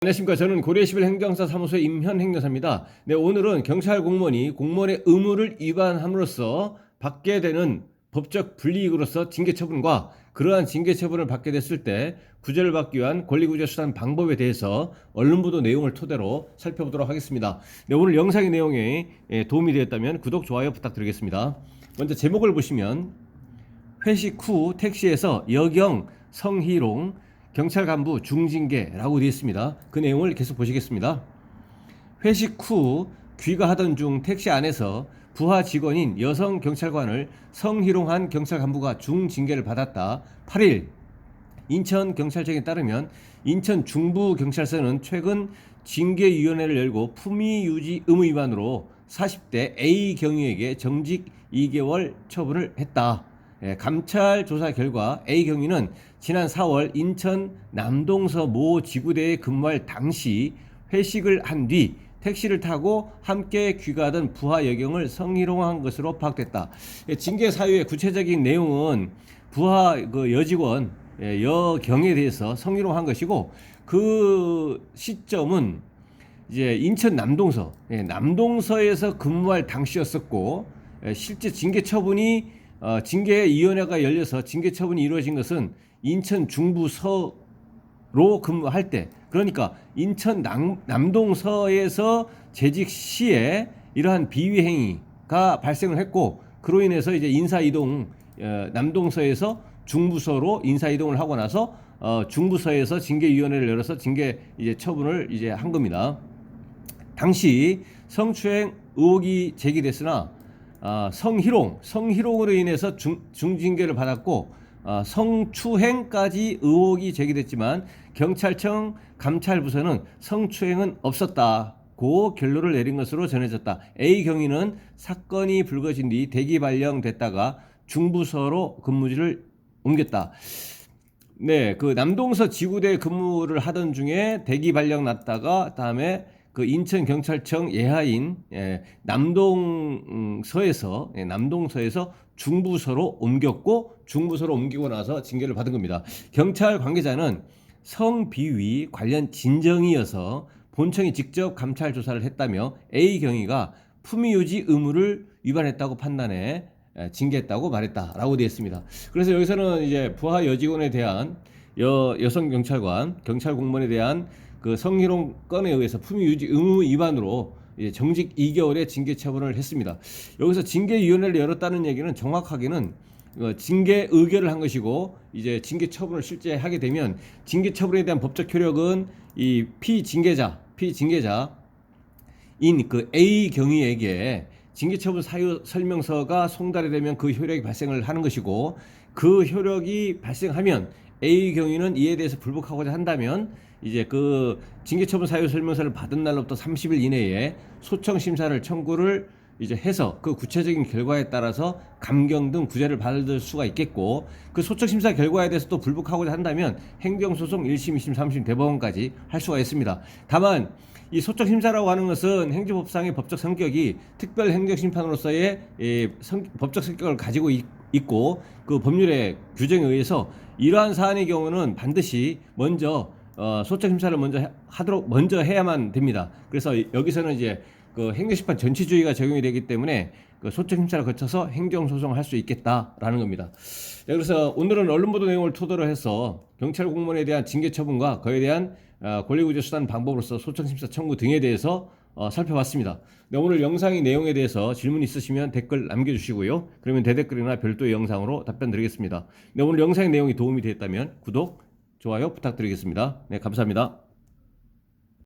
안녕하십니까. 저는 고려시빌 행정사 사무소의 임현 행정사입니다. 네, 오늘은 경찰 공무원이 공무원의 의무를 위반함으로써 받게 되는 법적 불이익으로서 징계 처분과 그러한 징계 처분을 받게 됐을 때 구제를 받기 위한 권리구제 수단 방법에 대해서 언론 보도 내용을 토대로 살펴보도록 하겠습니다. 네, 오늘 영상의 내용에 도움이 되었다면 구독, 좋아요 부탁드리겠습니다. 먼저 제목을 보시면 회식 후 택시에서 여경, 성희롱, 경찰 간부 중징계라고 되어 있습니다. 그 내용을 계속 보시겠습니다. 회식 후 귀가하던 중 택시 안에서 부하 직원인 여성 경찰관을 성희롱한 경찰 간부가 중징계를 받았다. 8일 인천경찰청에 따르면 인천 중부경찰서는 최근 징계위원회를 열고 품위유지 의무 위반으로 40대 A 경위에게 정직 2개월 처분을 했다. 감찰 조사 결과 A 경위는 지난 4월 인천 남동서 모 지구대에 근무할 당시 회식을 한 뒤 택시를 타고 함께 귀가하던 부하 여경을 성희롱한 것으로 파악됐다. 징계 사유의 구체적인 내용은 부하 여직원 여경에 대해서 성희롱한 것이고, 그 시점은 이제 인천 남동서 남동서에서 근무할 당시였었고, 실제 징계 처분이 징계위원회가 열려서 징계 처분이 이루어진 것은 인천 중부서로 근무할 때, 그러니까 인천 남동서에서 재직 시에 이러한 비위 행위가 발생을 했고, 그로 인해서 이제 인사 이동 남동서에서 중부서로 인사 이동을 하고 나서 중부서에서 징계위원회를 열어서 징계 이제 처분을 이제 한 겁니다. 당시 성추행 의혹이 제기됐으나 성희롱으로 인해서 중징계를 받았고, 성추행까지 의혹이 제기됐지만 경찰청 감찰부서는 성추행은 없었다고 결론을 내린 것으로 전해졌다. A 경위는 사건이 불거진 뒤 대기 발령됐다가 중부서로 근무지를 옮겼다. 네, 그 남동서 지구대 근무를 하던 중에 대기 발령 났다가 다음에 그 인천경찰청 예하인 남동서에서 중부서로 옮겼고, 중부서로 옮기고 나서 징계를 받은 겁니다. 경찰 관계자는 성비위 관련 진정이어서 본청이 직접 감찰 조사를 했다며 A 경위가 품위유지 의무를 위반했다고 판단해 징계했다고 말했다라고 되어 있습니다. 그래서 여기서는 이제 부하 여직원에 대한 여성 경찰 공무원에 대한 그 성희롱 건에 의해서 품위유지 의무 위반으로 이제 정직 2개월의 징계 처분을 했습니다. 여기서 징계위원회를 열었다는 얘기는 정확하게는 징계 의결을 한 것이고, 이제 징계 처분을 실제 하게 되면 징계 처분에 대한 법적 효력은 이 피징계자인 그 A 경위에게 징계 처분 사유 설명서가 송달이 되면 그 효력이 발생을 하는 것이고, 그 효력이 발생하면 A 경위는 이에 대해서 불복하고자 한다면 이제 그 징계 처분 사유 설명서를 받은 날로부터 30일 이내에 소청 심사를 청구를 이제 해서 그 구체적인 결과에 따라서 감경 등 구제를 받을 수가 있겠고, 그 소청 심사 결과에 대해서 또 불복하고자 한다면 행정소송 1심, 2심, 3심 대법원까지 할 수가 있습니다. 다만 이 소청 심사라고 하는 것은 행정법상의 법적 성격이 특별 행정심판으로서의 법적 성격을 가지고 있고, 그 법률의 규정에 의해서 이러한 사안의 경우는 반드시 먼저 소청 심사를 먼저 해야만 됩니다. 그래서 여기서는 이제 그 행정심판 전치주의가 적용이 되기 때문에 그 소청 심사를 거쳐서 행정소송을 할 수 있겠다라는 겁니다. 그래서 오늘은 언론 보도 내용을 토대로 해서 경찰 공무원에 대한 징계 처분과 그에 대한 권리구제 수단 방법으로서 소청 심사 청구 등에 대해서 살펴봤습니다. 네, 오늘 영상의 내용에 대해서 질문 있으시면 댓글 남겨주시고요. 그러면 대댓글이나 별도의 영상으로 답변 드리겠습니다. 네, 오늘 영상의 내용이 도움이 되었다면 구독, 좋아요 부탁드리겠습니다. 네, 감사합니다.